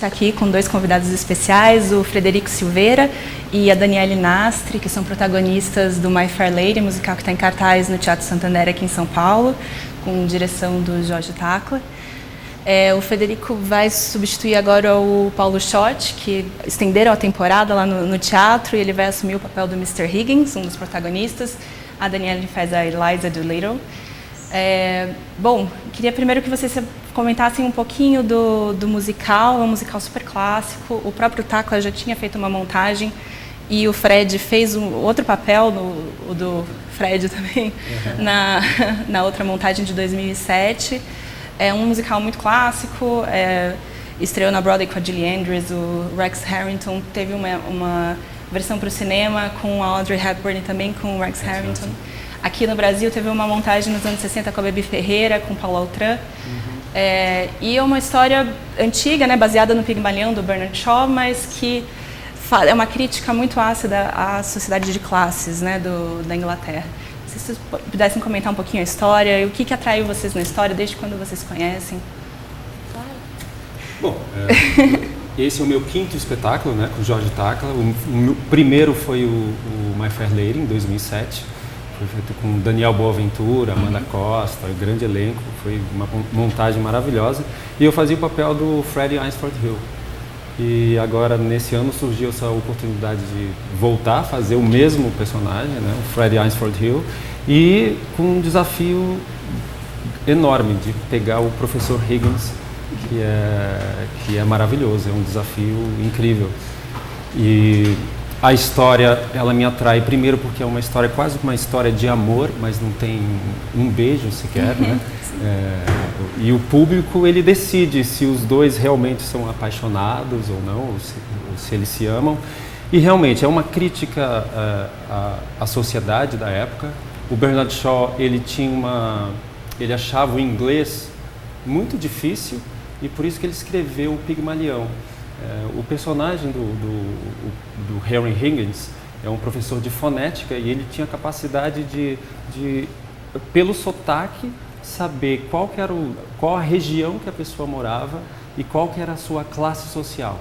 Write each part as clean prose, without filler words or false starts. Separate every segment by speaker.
Speaker 1: está aqui com dois convidados especiais, o Frederico Silveira e a Daniele Nastri, que são protagonistas do My Fair Lady, musical que está em cartaz no Teatro Santander aqui em São Paulo, com direção do Jorge Tacla. O Frederico vai substituir agora o Paulo Schott, que estenderam a temporada lá no teatro, e ele vai assumir o papel do Mr. Higgins, um dos protagonistas. A Daniele faz a Eliza Doolittle. Bom, queria primeiro que vocês comentassem um pouquinho do musical. É um musical super clássico. O próprio Tacla já tinha feito uma montagem e o Fred fez outro papel, o do Fred também, na outra montagem de 2007. É um musical muito clássico, estreou na Broadway com a Julie Andrews, o Rex Harrington teve uma versão para o cinema com a Audrey Hepburn e também com o Rex Harrington. Aqui no Brasil teve uma montagem nos anos 60 com a Baby Ferreira, com Paulo Altran. E é uma história antiga, né, baseada no Pigmalião do Bernard Shaw, mas que é uma crítica muito ácida à sociedade de classes, né, da Inglaterra. Se vocês pudessem comentar um pouquinho a história e o que atraiu vocês na história, desde quando vocês conhecem?
Speaker 2: Bom, esse é o meu quinto espetáculo, né, com o Jorge Tacla. O primeiro foi o My Fair Lady, em 2007. Foi feito com Daniel Boaventura, Amanda Costa, um grande elenco. Foi uma montagem maravilhosa. E eu fazia o papel do Freddie Eynsford Hill. E agora, nesse ano, surgiu essa oportunidade de voltar a fazer o mesmo personagem, né, o Freddie Eynsford Hill, e com um desafio enorme de pegar o professor Higgins, que é maravilhoso, é um desafio incrível. E a história, ela me atrai primeiro porque é uma história, quase uma história de amor, mas não tem um beijo sequer, né? E o público, ele decide se os dois realmente são apaixonados ou não, ou se eles se amam. E realmente é uma crítica à sociedade da época. O Bernard Shaw, ele achava o inglês muito difícil e por isso que ele escreveu o Pigmalião. O personagem do Henry Higgins é um professor de fonética e ele tinha a capacidade de pelo sotaque, saber qual a região que a pessoa morava e qual que era a sua classe social.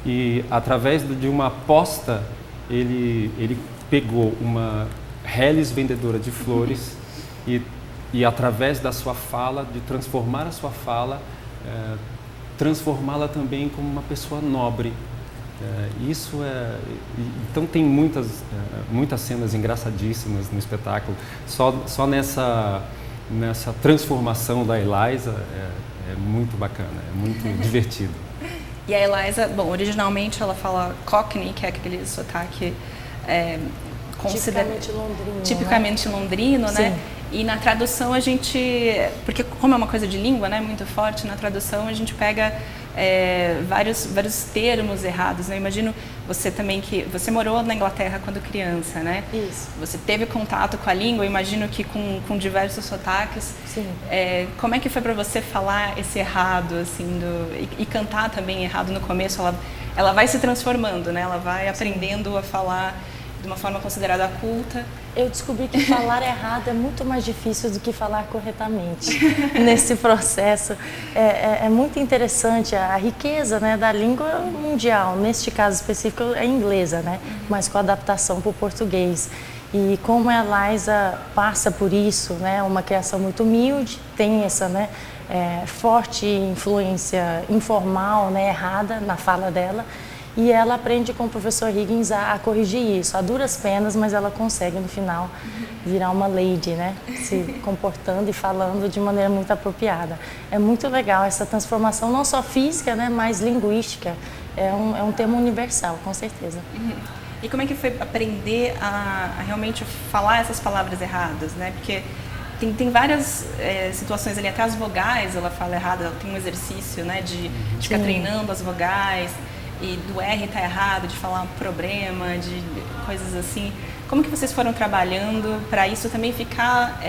Speaker 2: E através de uma aposta, ele pegou uma reles vendedora de flores e através da sua fala, de transformar a sua fala, transformá-la também como uma pessoa nobre. Então tem muitas cenas engraçadíssimas no espetáculo. Só nessa transformação da Eliza é muito bacana, é muito divertido.
Speaker 1: E a Eliza, bom, originalmente ela fala Cockney, que é aquele sotaque tipicamente londrino, né? E na tradução a gente, porque como é uma coisa de língua, né, muito forte, na tradução a gente pega vários termos errados, né? Eu imagino você também que você morou na Inglaterra quando criança, né?
Speaker 3: Isso.
Speaker 1: Você teve contato com a língua, eu imagino que com diversos sotaques.
Speaker 3: Sim.
Speaker 1: Como é que foi para você falar esse errado, assim, e cantar também errado no começo? Ela vai se transformando, né? Ela vai aprendendo a falar de uma forma considerada culta.
Speaker 3: Eu descobri que falar errado é muito mais difícil do que falar corretamente nesse processo. É muito interessante a riqueza, né, da língua mundial. Neste caso específico é inglesa, né, mas com adaptação para o português. E como a Eliza passa por isso, né, uma criação muito humilde, tem essa, né, forte influência informal, né, errada na fala dela. E ela aprende com o professor Higgins a corrigir isso, a duras penas, mas ela consegue no final virar uma lady, né? Se comportando e falando de maneira muito apropriada. É muito legal essa transformação, não só física, né, mas linguística. É um termo universal, com certeza.
Speaker 1: E como é que foi aprender a realmente falar essas palavras erradas, né? Porque tem várias situações ali, até as vogais ela fala errado, ela tem um exercício, né, de ficar treinando as vogais. E do R tá errado, de falar problema, de coisas assim. Como que vocês foram trabalhando para isso também ficar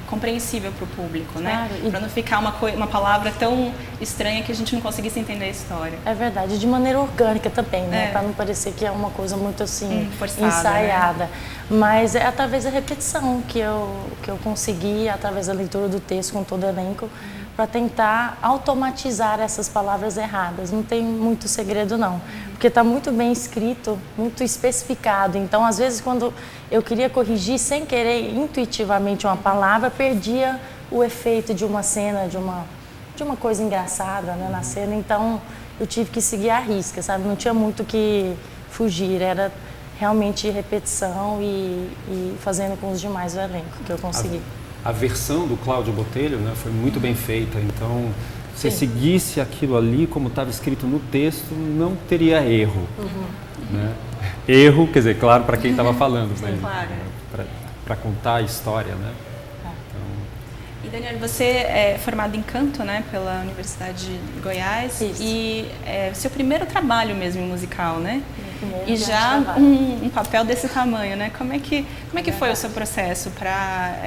Speaker 1: compreensível para o público, né?
Speaker 3: Claro,
Speaker 1: para não ficar uma palavra tão estranha que a gente não conseguisse entender a história.
Speaker 3: É verdade, de maneira orgânica também, né? Para não parecer que é uma coisa muito assim,
Speaker 1: forçada,
Speaker 3: ensaiada.
Speaker 1: Né?
Speaker 3: Mas é através da repetição que eu consegui, através da leitura do texto com todo o elenco, para tentar automatizar essas palavras erradas. Não tem muito segredo não, porque está muito bem escrito, muito especificado. Então, às vezes, quando eu queria corrigir sem querer intuitivamente uma palavra, perdia o efeito de uma cena, de uma coisa engraçada, né, na cena. Então, eu tive que seguir à risca, sabe? Não tinha muito que fugir, era realmente repetição e fazendo com os demais do elenco que eu consegui.
Speaker 2: A versão do Cláudio Botelho, né, foi muito bem feita, então se
Speaker 3: Sim.
Speaker 2: seguisse aquilo ali como estava escrito no texto, não teria erro. Né? Erro, quer dizer, claro, para quem estava falando,
Speaker 1: Sim, claro.
Speaker 2: Para contar a história. Né?
Speaker 1: E Daniel, você é formado em canto, né, pela Universidade de Goiás.
Speaker 3: Isso.
Speaker 1: E é o seu primeiro trabalho mesmo em musical, né? E
Speaker 3: grande
Speaker 1: já
Speaker 3: trabalho.
Speaker 1: um papel desse tamanho, né? Como é que foi o seu processo para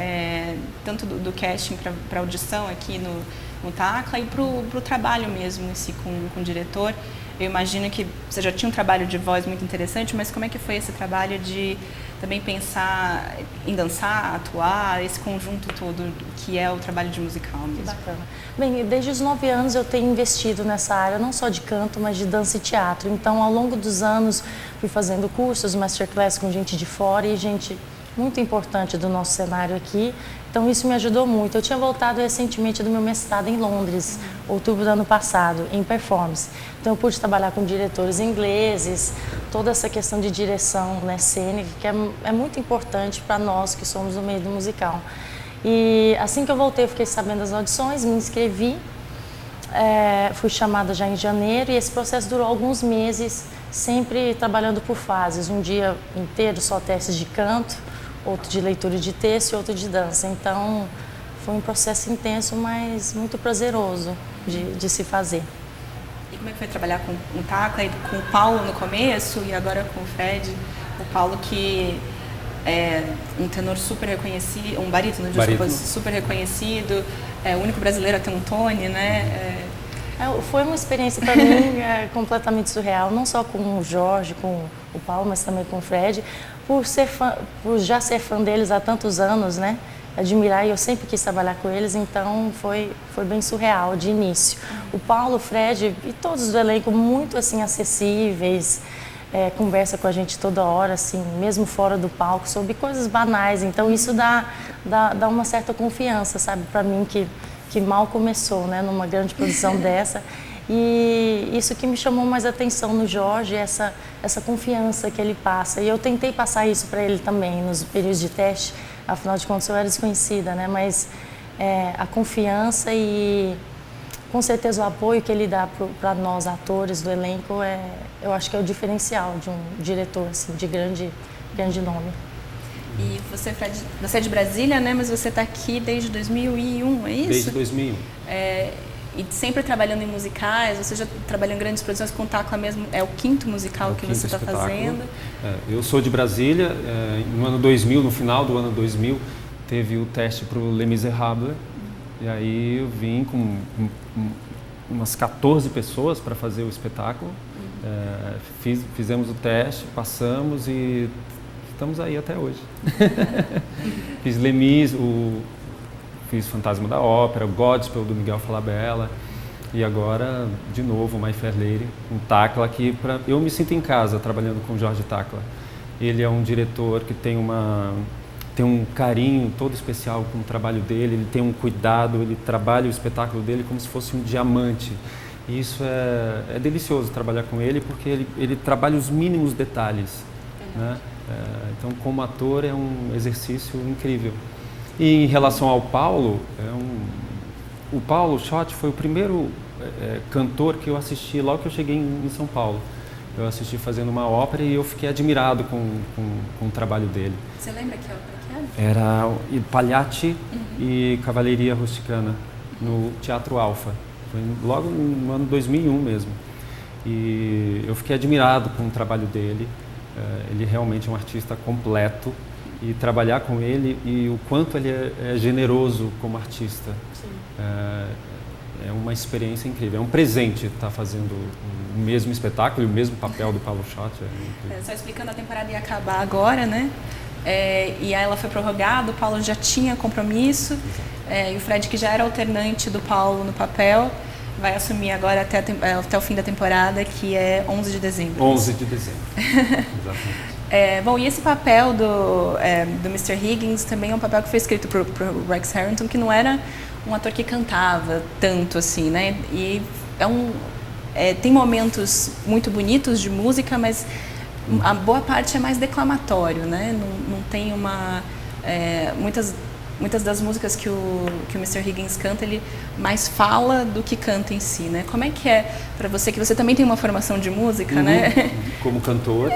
Speaker 1: tanto do casting para audição aqui no Tacla e para o trabalho mesmo em si com o diretor? Eu imagino que você já tinha um trabalho de voz muito interessante, mas como é que foi esse trabalho de também pensar em dançar, atuar, esse conjunto todo que é o trabalho de musical mesmo?
Speaker 3: Bacana. Bem, desde os 9 anos eu tenho investido nessa área, não só de canto, mas de dança e teatro. Então, ao longo dos anos, fui fazendo cursos, masterclass com gente de fora e gente muito importante do nosso cenário aqui. Então, isso me ajudou muito. Eu tinha voltado recentemente do meu mestrado em Londres, outubro do ano passado, em performance. Então, eu pude trabalhar com diretores ingleses, toda essa questão de direção, né, cênica, que é muito importante para nós que somos no meio do musical. E assim que eu voltei, eu fiquei sabendo das audições, me inscrevi, fui chamada já em janeiro e esse processo durou alguns meses, sempre trabalhando por fases. Um dia inteiro só testes de canto, outro de leitura de texto e outro de dança. Então, foi um processo intenso, mas muito prazeroso de se fazer.
Speaker 1: E como é que foi trabalhar com o Tacla e com o Paulo no começo e agora com o Fred? O Paulo que é um tenor super reconhecido, um barítono, desculpa, super reconhecido, é o único brasileiro a ter um Tony, né?
Speaker 3: Foi uma experiência para mim completamente surreal, não só com o Jorge, com o Paulo, mas também com o Fred, por já ser fã deles há tantos anos, né? Admirar, e eu sempre quis trabalhar com eles, então foi bem surreal de início. O Paulo, o Fred e todos do elenco muito assim acessíveis, conversa com a gente toda hora, assim, mesmo fora do palco, sobre coisas banais. Então isso dá uma certa confiança, sabe, para mim que mal começou, né, numa grande produção dessa. E isso que me chamou mais atenção no Jorge, essa confiança que ele passa. E eu tentei passar isso para ele também nos períodos de teste, afinal de contas eu era desconhecida, né? Mas a confiança e com certeza o apoio que ele dá para nós atores do elenco, eu acho que é o diferencial de um diretor assim, de grande nome.
Speaker 1: E você, Fred, você é de Brasília, né? Mas você está aqui desde 2001, é isso?
Speaker 2: Desde 2001.
Speaker 1: E sempre trabalhando em musicais, você já trabalhou em grandes produções com o Tacla mesmo, é o 5º musical que você está fazendo?
Speaker 2: Eu sou de Brasília, no ano 2000, no final do ano 2000, teve o teste para o Les Misérables, e aí eu vim com umas 14 pessoas para fazer o espetáculo, fizemos o teste, passamos e estamos aí até hoje. Fiz Les Mis, fiz Fantasma da Ópera, o Godspell do Miguel Falabella e agora, de novo, o My Fair Lady, um Tacla que eu me sinto em casa trabalhando com o Jorge Tacla. Ele é um diretor que tem um carinho todo especial com o trabalho dele, ele tem um cuidado, ele trabalha o espetáculo dele como se fosse um diamante. E isso é delicioso trabalhar com ele porque ele trabalha os mínimos detalhes, né? Então, como ator, é um exercício incrível. E em relação ao Paulo, o Paulo Schott foi o primeiro cantor que eu assisti logo que eu cheguei em São Paulo. Eu assisti fazendo uma ópera e eu fiquei admirado com o trabalho dele.
Speaker 1: Você lembra que ópera que era?
Speaker 2: Era Pagliacci e Cavalleria Rusticana, no Teatro Alfa. Foi logo no ano 2001 mesmo. E eu fiquei admirado com o trabalho dele. Ele realmente é um artista completo. E trabalhar com ele e o quanto ele é generoso como artista. É uma experiência incrível, é um presente estar fazendo o mesmo espetáculo e o mesmo papel do Paulo Schott.
Speaker 1: Só explicando, a temporada ia acabar agora, né? e aí ela foi prorrogada, o Paulo já tinha compromisso, e o Fred, que já era alternante do Paulo no papel, vai assumir agora até o fim da temporada, que é 11 de dezembro.
Speaker 2: 11 de dezembro, exatamente.
Speaker 1: Bom, e esse papel do Mr. Higgins também é um papel que foi escrito por Rex Harrington, que não era um ator que cantava tanto assim, né? E tem momentos muito bonitos de música, mas a boa parte é mais declamatório, né? Não tem muitas das músicas que o Mr. Higgins canta, ele mais fala do que canta em si, né? Como é que é para você, que você também tem uma formação de música, né?
Speaker 2: Como cantor.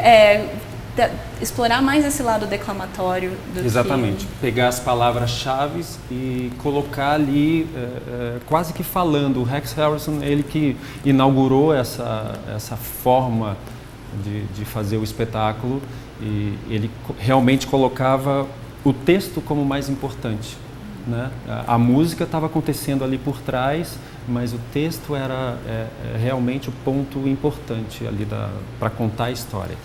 Speaker 1: Explorar mais esse lado declamatório do
Speaker 2: Exatamente. Pegar as palavras-chave e colocar ali, quase que falando. O Rex Harrison, ele que inaugurou essa forma de fazer o espetáculo, e ele realmente colocava o texto como mais importante, né? A música estava acontecendo ali por trás, mas o texto era realmente o ponto importante ali para contar a história.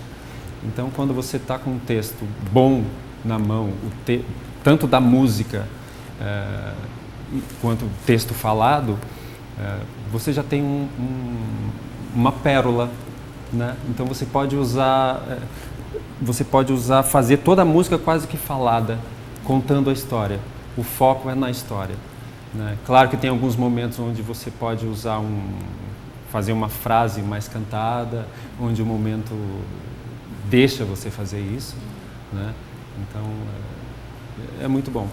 Speaker 2: Então, quando você está com um texto bom na mão, tanto da música quanto o texto falado, você já tem uma pérola, né? Então você pode usar, fazer toda a música quase que falada, contando a história. O foco é na história, né? Claro que tem alguns momentos onde você pode usar fazer uma frase mais cantada, onde o momento deixa você fazer isso, né? Então é muito bom.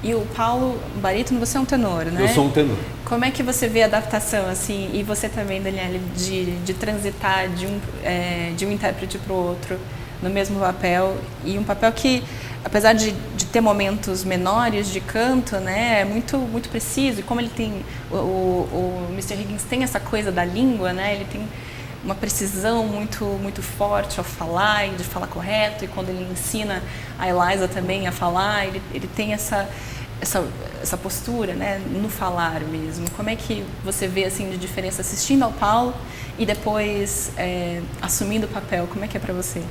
Speaker 1: E o Paulo barítono, você é um tenor, né?
Speaker 2: Eu sou um tenor.
Speaker 1: Como é que você vê a adaptação, assim, e você também, Daniele, de transitar de um intérprete para o outro no mesmo papel, e um papel que, apesar de ter momentos menores de canto, né, é muito, muito preciso, e como ele tem, o Mr. Higgins tem essa coisa da língua, né, ele tem uma precisão muito, muito forte ao falar, e de falar correto, e quando ele ensina a Eliza também a falar, ele tem essa postura, né, no falar mesmo. Como é que você vê, assim, de diferença assistindo ao Paulo e depois assumindo o papel? Como é que é para você?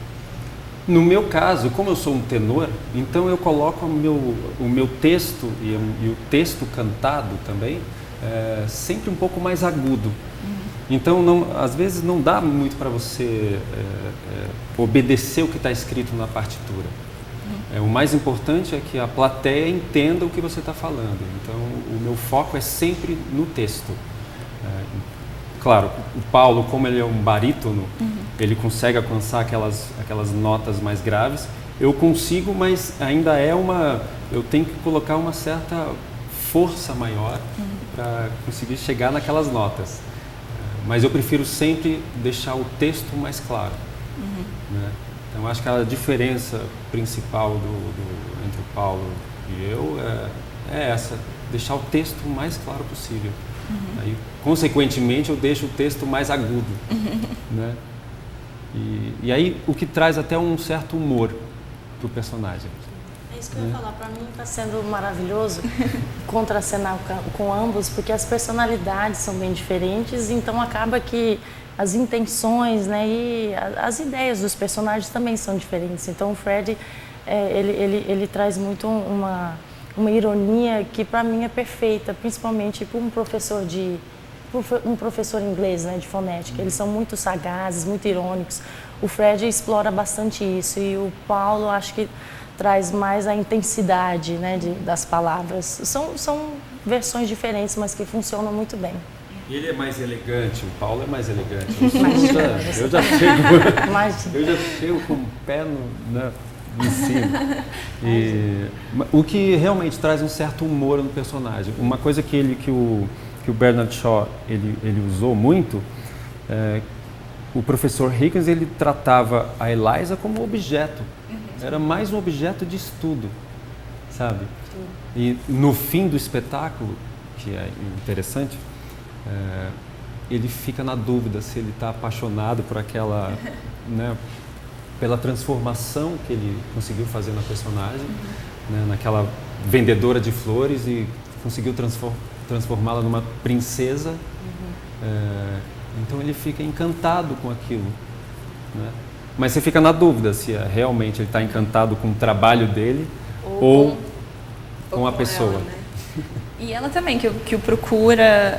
Speaker 2: No meu caso, como eu sou um tenor, então eu coloco o meu texto e o texto cantado também sempre um pouco mais agudo. Então, às vezes não dá muito para você obedecer o que está escrito na partitura. O mais importante é que a plateia entenda o que você está falando. Então, o meu foco é sempre no texto. Claro, o Paulo, como ele é um barítono, ele consegue alcançar aquelas notas mais graves. Eu consigo, mas ainda eu tenho que colocar uma certa força maior para conseguir chegar naquelas notas. Mas eu prefiro sempre deixar o texto mais claro, né? Então, acho que a diferença principal entre o Paulo e eu é essa, deixar o texto o mais claro possível. Aí, consequentemente, eu deixo o texto mais agudo, né? E aí, o que traz até um certo humor para o personagem.
Speaker 3: É isso que eu ia falar, para mim está sendo maravilhoso contracenar com ambos, porque as personalidades são bem diferentes, então acaba que as intenções, né, e as ideias dos personagens também são diferentes. Então o Fred, ele traz muito uma ironia que para mim é perfeita, principalmente para um professor inglês, né, de fonética. Eles são muito sagazes, muito irônicos. O Fred explora bastante isso, e o Paulo, acho que traz mais a intensidade, né, das palavras. São versões diferentes, mas que funcionam muito bem.
Speaker 2: Ele é mais elegante, o Paulo é mais elegante. Eu já chego com o pé em cima. O que realmente traz um certo humor no personagem. Uma coisa que o Bernard Shaw ele usou muito, o professor Higgins, ele tratava a Eliza como objeto. Era mais um objeto de estudo, sabe? E no fim do espetáculo, que é interessante, ele fica na dúvida se ele está apaixonado por aquela, né, pela transformação que ele conseguiu fazer na personagem, né, naquela vendedora de flores, e conseguiu transformá-la numa princesa. Então ele fica encantado com aquilo, né? Mas você fica na dúvida se realmente ele está encantado com o trabalho dele ou com a pessoa.
Speaker 1: Ela, né? E ela também, que o procura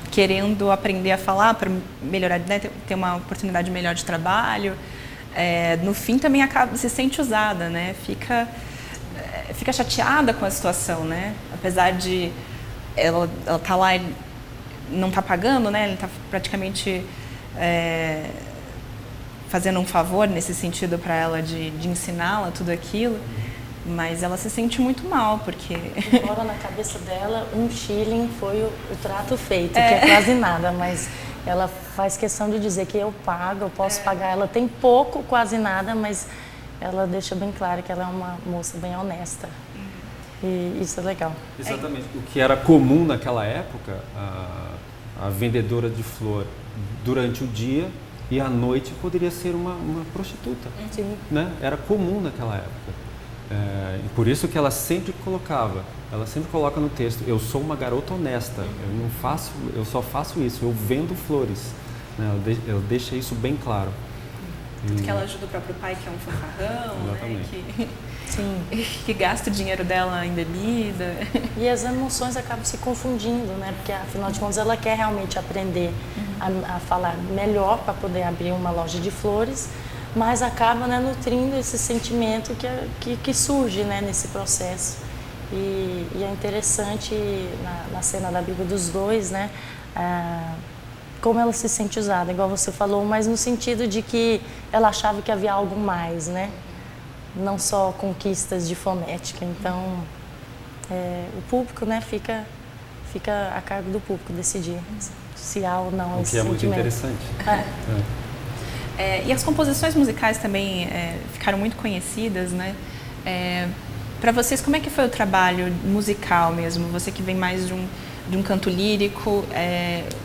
Speaker 1: querendo aprender a falar para melhorar, né, ter uma oportunidade melhor de trabalho. No fim também se sente usada, né? Fica chateada com a situação, né? Apesar de ela tá lá e não tá pagando, né? Ele tá praticamente fazendo um favor nesse sentido para ela de ensiná-la tudo aquilo, mas ela se sente muito mal, porque...
Speaker 3: Embora na cabeça dela, um shilling foi o trato feito, que é quase nada, mas ela faz questão de dizer que eu pago, eu posso pagar. Ela tem pouco, quase nada, mas ela deixa bem claro que ela é uma moça bem honesta. E isso é legal.
Speaker 2: Exatamente. O que era comum naquela época, a vendedora de flor durante o dia e à noite poderia ser uma prostituta.
Speaker 3: Sim.
Speaker 2: Né? Era comum naquela época. E por isso que ela sempre coloca no texto: eu sou uma garota honesta, eu só faço isso, eu vendo flores. Né? Ela deixa isso bem claro.
Speaker 1: Porque ela ajuda o próprio pai, que é um fanfarrão, né?
Speaker 3: Sim.
Speaker 1: Que gasta o dinheiro dela em bebida.
Speaker 3: E as emoções acabam se confundindo, né? Porque afinal de contas ela quer realmente aprender a falar melhor para poder abrir uma loja de flores, mas acaba, né, nutrindo esse sentimento que surge, né, nesse processo. E é interessante na cena da Bíblia dos dois, né, como ela se sente usada, igual você falou, mas no sentido de que ela achava que havia algo mais, né, não só conquistas de fonética. Então, o público, né, fica a cargo do público decidir se há ou não esse sentimento.
Speaker 2: O que é muito interessante.
Speaker 1: E as composições musicais também ficaram muito conhecidas, né? Para vocês, como é que foi o trabalho musical mesmo? Você que vem mais de um canto lírico,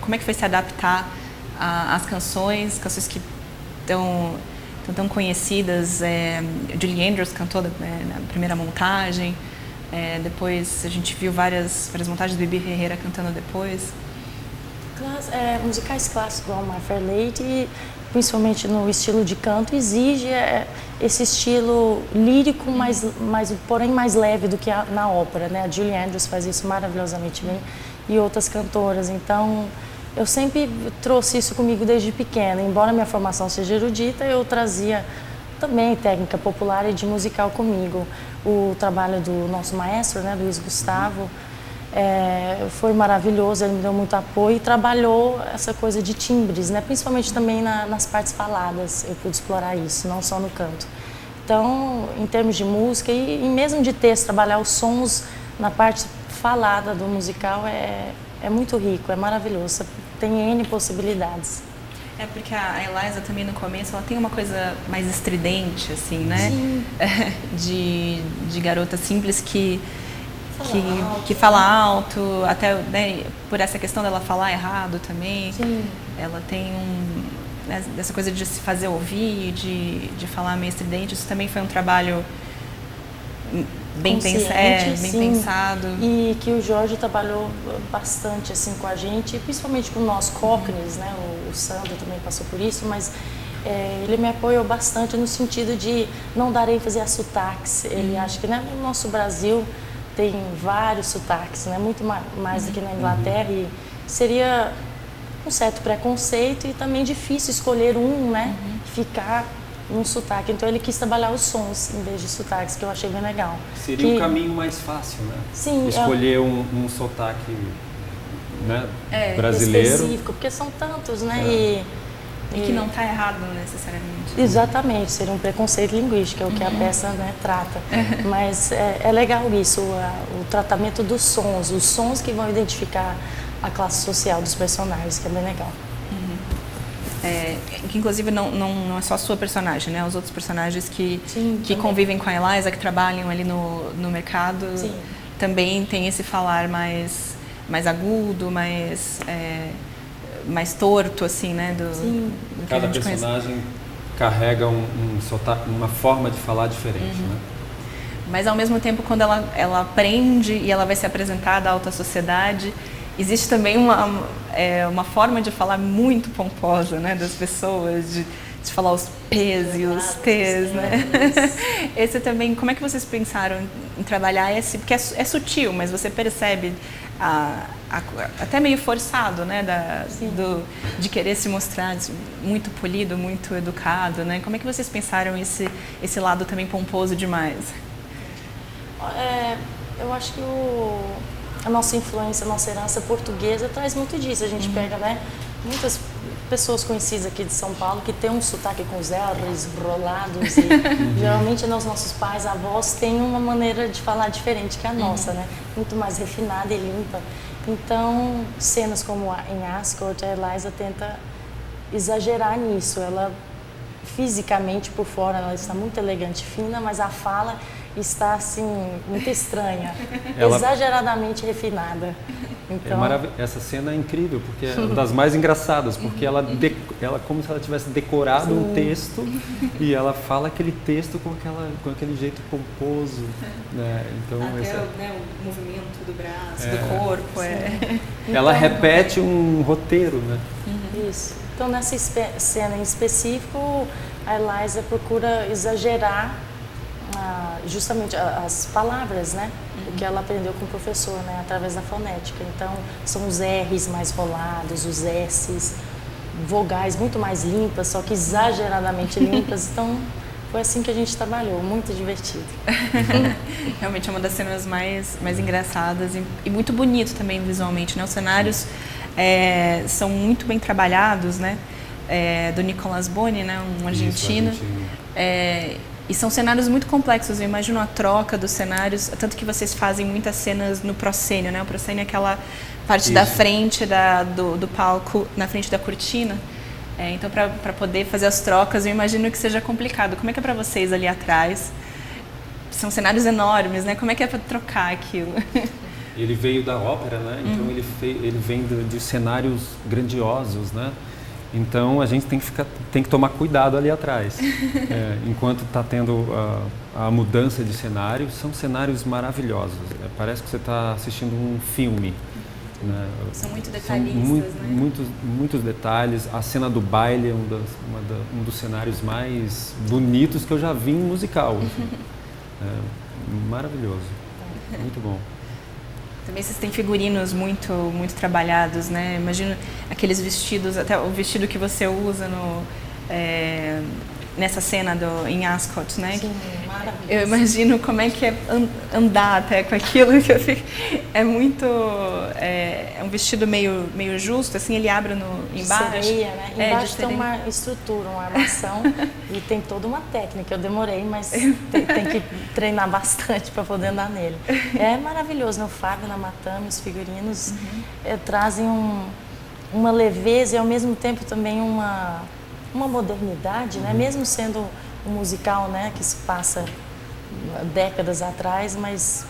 Speaker 1: como é que foi se adaptar às canções que estão tão conhecidas? Julie Andrews cantou na primeira montagem, depois a gente viu várias montagens do Bibi Ferreira cantando depois.
Speaker 3: Musicais clássicos, como My Fair Lady, principalmente no estilo de canto, exige esse estilo lírico, porém mais leve do que na ópera, né? A Julie Andrews faz isso maravilhosamente bem e outras cantoras. Então, eu sempre trouxe isso comigo desde pequena. Embora minha formação seja erudita, eu trazia também técnica popular e de musical comigo. O trabalho do nosso maestro, né, Luiz Gustavo, foi maravilhoso, ele me deu muito apoio e trabalhou essa coisa de timbres, né? Principalmente também nas partes faladas, eu pude explorar isso, não só no canto. Então, em termos de música e mesmo de texto, trabalhar os sons na parte falada do musical é muito rico, é maravilhoso, tem N possibilidades.
Speaker 1: Porque a Eliza também no começo, ela tem uma coisa mais estridente, assim, né?
Speaker 3: Sim.
Speaker 1: De garota simples que fala alto, até, né, por essa questão dela falar errado também.
Speaker 3: Sim.
Speaker 1: Ela tem essa coisa de se fazer ouvir, de falar meio estridente. Isso também foi um trabalho bem pensado. E
Speaker 3: que o Jorge trabalhou bastante assim com a gente, principalmente com nós Cockneys, né? O Sandro também passou por isso, mas ele me apoiou bastante no sentido de não dar ênfase a sotaques. Ele acha que, né, no nosso Brasil tem vários sotaques, né? Muito mais do que na Inglaterra, e seria um certo preconceito e também difícil escolher né? Ficar num sotaque. Então ele quis trabalhar os sons em vez de sotaques, que eu achei bem legal.
Speaker 2: Seria um caminho mais fácil, né?
Speaker 3: Sim.
Speaker 2: Escolher um sotaque, né, brasileiro.
Speaker 3: Específico, porque são tantos, né?
Speaker 1: E que não está errado necessariamente.
Speaker 3: Exatamente, seria um preconceito linguístico, é o que a peça, né, trata. Mas é legal isso, o tratamento dos sons, os sons que vão identificar a classe social dos personagens, que é bem legal.
Speaker 1: Que inclusive não é só a sua personagem, né? Os outros personagens que convivem com a Eliza, que trabalham ali no mercado, também tem esse falar mais agudo, mais torto, assim, né? Do
Speaker 2: Cada personagem carrega uma forma de falar diferente, né?
Speaker 1: Mas ao mesmo tempo, quando ela aprende e ela vai se apresentar à alta sociedade, existe também uma forma de falar muito pomposa, né? Das pessoas, de falar os P's e os T's, né? Esse também, como é que vocês pensaram em trabalhar esse? Porque é sutil, mas você percebe até meio forçado, né? De querer se mostrar muito polido, muito educado, né? Como é que vocês pensaram esse lado também pomposo demais?
Speaker 3: Eu acho que a nossa influência, a nossa herança portuguesa traz muito disso. A gente pega, né, muitas pessoas conhecidas aqui de São Paulo que tem um sotaque com os R's rolados e geralmente os nossos pais, avós têm uma maneira de falar diferente que a nossa, né? Muito mais refinada e limpa. Então, cenas como em Ascot, a Eliza tenta exagerar nisso. Ela fisicamente por fora ela está muito elegante, fina, mas a fala está assim muito estranha, exageradamente refinada. Então,
Speaker 2: essa cena é incrível porque é uma das mais engraçadas, porque ela como se ela tivesse decorado um texto e ela fala aquele texto com aquele jeito pomposo, né? Então
Speaker 1: até o movimento do braço, do corpo.
Speaker 2: Ela repete um roteiro, né?
Speaker 3: Isso. Então nessa cena em específico a Eliza procura exagerar justamente as palavras, né? O que ela aprendeu com o professor, né? Através da fonética. Então, são os R's mais rolados, os S's, vogais muito mais limpas, só que exageradamente limpas. Então, foi assim que a gente trabalhou, muito divertido.
Speaker 1: Realmente é uma das cenas mais engraçadas e muito bonito também visualmente, né? Os cenários são muito bem trabalhados, né? Do Nicolas Boni, né? Um argentino. E são cenários muito complexos, eu imagino a troca dos cenários, tanto que vocês fazem muitas cenas no proscênio, né? O proscênio é aquela parte da frente do palco, na frente da cortina. Então, para poder fazer as trocas, eu imagino que seja complicado. Como é que é para vocês ali atrás? São cenários enormes, né? Como é que é para trocar aquilo?
Speaker 2: Ele veio da ópera, né? Então ele vem de cenários grandiosos, né? Então a gente tem que tomar cuidado ali atrás. Enquanto está tendo a mudança de cenário, são cenários maravilhosos. Parece que você está assistindo um filme. Né?
Speaker 1: São muito detalhistas, né?
Speaker 2: Muitos detalhes. A cena do baile é um dos cenários mais bonitos que eu já vi em musical. Assim. Maravilhoso. Muito bom.
Speaker 1: Também vocês têm figurinos muito trabalhados, né? Imagino aqueles vestidos, até o vestido que você usa nessa cena em Ascot, né?
Speaker 3: Sim, maravilhoso.
Speaker 1: Eu imagino como é que é andar até com aquilo. É muito... É um vestido meio justo, assim, ele abre embaixo.
Speaker 3: Sereia, né? Embaixo tem uma estrutura, uma armação e tem toda uma técnica. Eu demorei, mas tem que treinar bastante para poder andar nele. É maravilhoso, né? O Fábio, na Matame, os figurinos trazem uma leveza e ao mesmo tempo também uma modernidade, né? Mesmo sendo um musical, né, que se passa décadas atrás, mas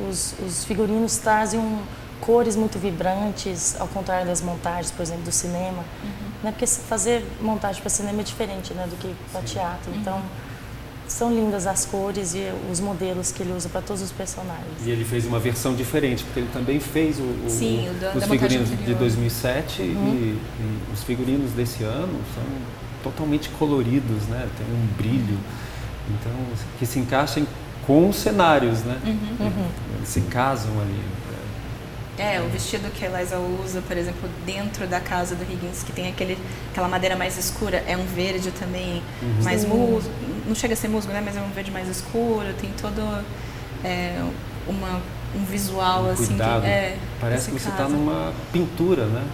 Speaker 3: os figurinos trazem cores muito vibrantes, ao contrário das montagens, por exemplo, do cinema, né? Porque fazer montagem para cinema é diferente, né, do que para teatro. Então, são lindas as cores e os modelos que ele usa para todos os personagens.
Speaker 2: E ele fez uma versão diferente, porque ele também fez os figurinos de 2007 e os figurinos desse ano são totalmente coloridos, né? Tem um brilho, então que se encaixem com os cenários, né? Eles se casam ali.
Speaker 1: O vestido que a Eliza usa, por exemplo, dentro da casa do Higgins, que tem aquela madeira mais escura, é um verde também mais musgo, não chega a ser musgo, né? Mas é um verde mais escuro, tem todo um visual assim.
Speaker 2: Cuidado. Parece que você está numa pintura, né?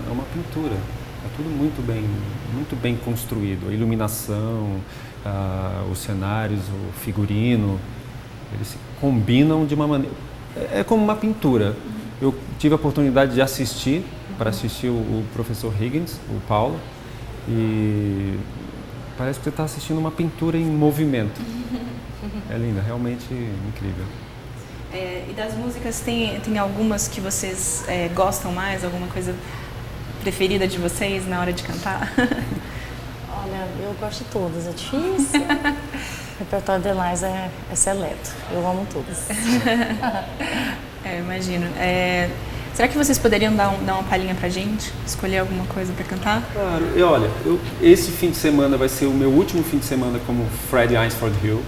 Speaker 2: É uma pintura. É tudo muito bem construído. A iluminação, os cenários, o figurino, eles se combinam de uma maneira... É como uma pintura. Eu tive a oportunidade de assistir o professor Higgins, o Paulo, e parece que você está assistindo uma pintura em movimento. É linda, realmente incrível.
Speaker 1: E das músicas, tem algumas que vocês gostam mais? Alguma coisa preferida de vocês na hora de cantar?
Speaker 3: Olha, eu gosto de todas, é difícil. O repertório de Eliza é seleto, eu amo todas.
Speaker 1: Imagino. Será que vocês poderiam dar uma palhinha pra gente? Escolher alguma coisa para cantar?
Speaker 2: Claro. E olha, esse fim de semana vai ser o meu último fim de semana como Fred Einsford Hill.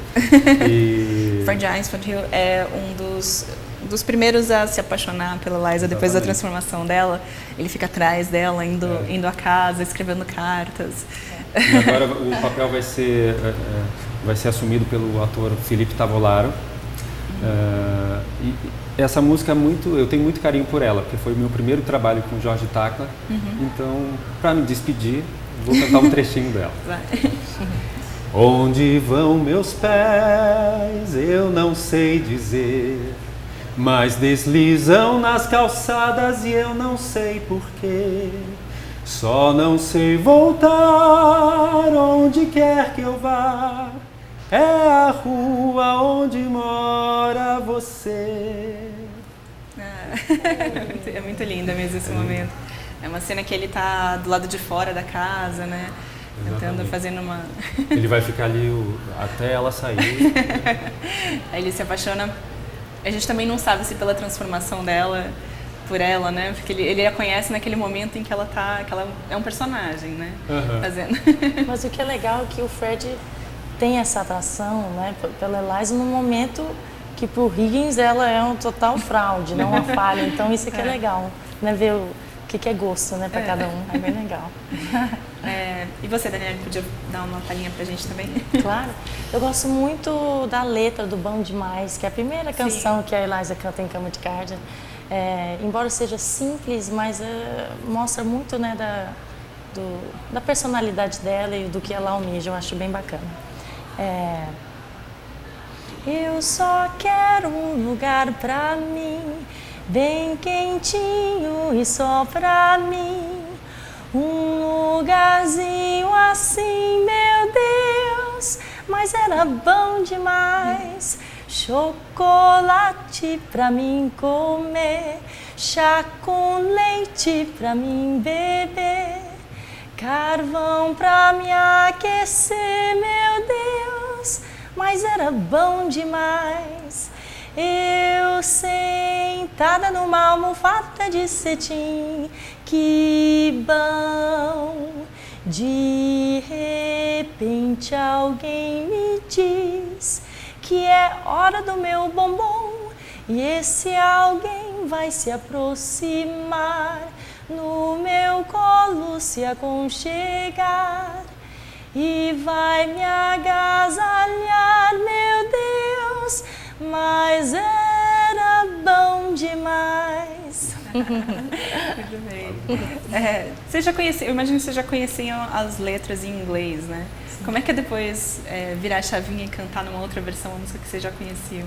Speaker 1: Fred Einsford Hill é um dos primeiros a se apaixonar pela Liza depois da transformação dela. Ele fica atrás dela, indo à casa, escrevendo cartas.
Speaker 2: E agora o papel vai ser assumido pelo ator Felipe Tavolaro. E essa música eu tenho muito carinho por ela, porque foi o meu primeiro trabalho com Jorge Tacla. Então, para me despedir, vou cantar um trechinho dela.
Speaker 1: Vai.
Speaker 2: Onde vão meus pés, eu não sei dizer, mas deslizam nas calçadas e eu não sei porquê. Só não sei voltar onde quer que eu vá. É a rua onde mora você.
Speaker 1: É muito linda mesmo esse momento. É uma cena que ele tá do lado de fora da casa, né? Cantando, fazendo uma...
Speaker 2: Ele vai ficar ali até ela sair.
Speaker 1: Aí ele se apaixona. A gente também não sabe se pela transformação dela, por ela, né? Porque ele a conhece naquele momento em que ela é um personagem, né? Fazendo.
Speaker 3: Mas o que é legal é que o Fred tem essa atração, né, pela Eliza no momento que pro Higgins ela é um total fraude, não uma falha. Então isso aqui é legal, né, ver o que é gosto, né, para cada um. É bem legal.
Speaker 1: E você, Daniela, podia dar uma palhinha pra gente também?
Speaker 3: Claro. Eu gosto muito da letra do Bom Demais, que é a primeira canção que a Eliza canta em Cama de Cardia. Embora seja simples, mas mostra muito, né, da personalidade dela e do que ela almeja. Eu acho bem bacana. Eu só quero um lugar pra mim, bem quentinho e só pra mim. Um lugarzinho assim, meu Deus, mas era bom demais. Chocolate pra mim comer, chá com leite pra mim beber, carvão pra me aquecer, meu Deus, mas era bom demais. Eu sentada numa almofada de cetim, que bom. De repente alguém me diz que é hora do meu bombom, e esse alguém vai se aproximar, no meu colo se aconchegar e vai me agasalhar, meu Deus, mas era bom demais.
Speaker 1: Muito bem. Você já conhecia, eu imagino que vocês já conheciam as letras em inglês, né? Sim. Como é que é depois virar a chavinha e cantar numa outra versão, uma música que vocês já conheciam?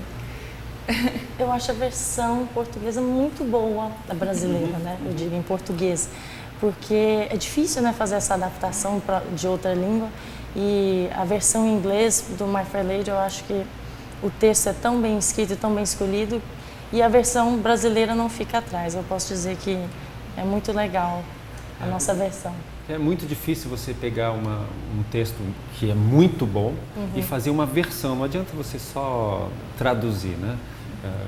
Speaker 3: Eu acho a versão portuguesa muito boa, a brasileira, né? Eu digo em português, porque é difícil, né, fazer essa adaptação de outra língua, e a versão em inglês do My Fair Lady, eu acho que o texto é tão bem escrito e tão bem escolhido, e a versão brasileira não fica atrás. Eu posso dizer que é muito legal a nossa versão.
Speaker 2: É muito difícil você pegar um texto que é muito bom e fazer uma versão. Não adianta você só traduzir, né?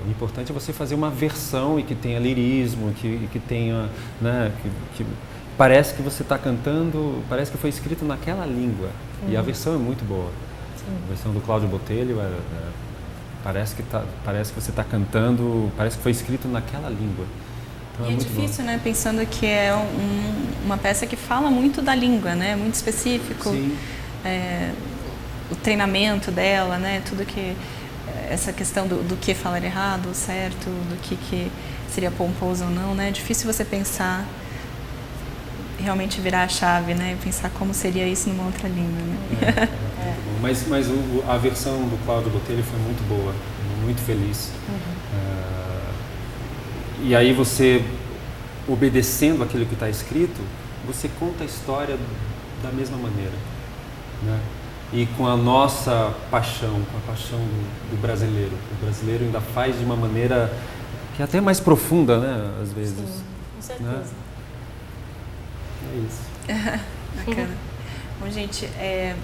Speaker 2: O importante é você fazer uma versão e que tenha lirismo, que tenha, né, que parece que você está cantando, parece que foi escrito naquela língua. E a versão é muito boa. Sim. A versão do Cláudio Botelho parece que você está cantando, parece que foi escrito naquela língua. Então,
Speaker 1: e é difícil, né? Pensando que é uma peça que fala muito da língua, né? Muito específico.
Speaker 2: Sim.
Speaker 1: O treinamento dela, né? Tudo que... Essa questão do que falar errado ou certo, do que seria pomposo ou não, né? É difícil você pensar, realmente virar a chave, né? E pensar como seria isso numa outra língua, né?
Speaker 2: Mas a versão do Cláudio Botelho foi muito boa, muito feliz. E aí você, obedecendo aquilo que está escrito, você conta a história da mesma maneira, né? E com a nossa paixão, com a paixão do brasileiro. O brasileiro ainda faz de uma maneira que é até mais profunda, né? Às vezes.
Speaker 3: Sim, com certeza.
Speaker 2: Né? É isso.
Speaker 1: Bacana. Bom, gente,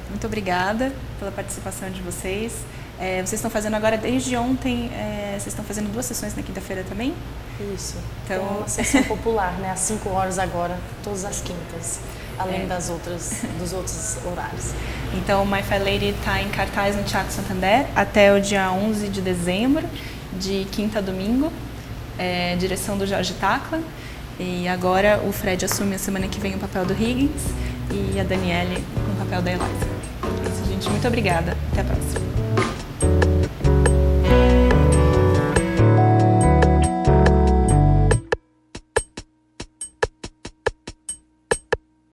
Speaker 1: muito obrigada pela participação de vocês. Vocês estão fazendo agora, desde ontem, vocês estão fazendo 2 sessões na quinta-feira também?
Speaker 3: Isso.
Speaker 1: Então...
Speaker 3: Tem uma sessão popular, né? Às 5 horas agora, todas as quintas, além dos outros horários.
Speaker 1: Então, o My Fair Lady está em cartaz no Teatro Santander até o dia 11 de dezembro, de quinta a domingo, direção do Jorge Tacla. E agora o Fred assume a semana que vem o papel do Higgins e a Daniele o papel da Eliza. É isso, gente. Muito obrigada. Até a próxima.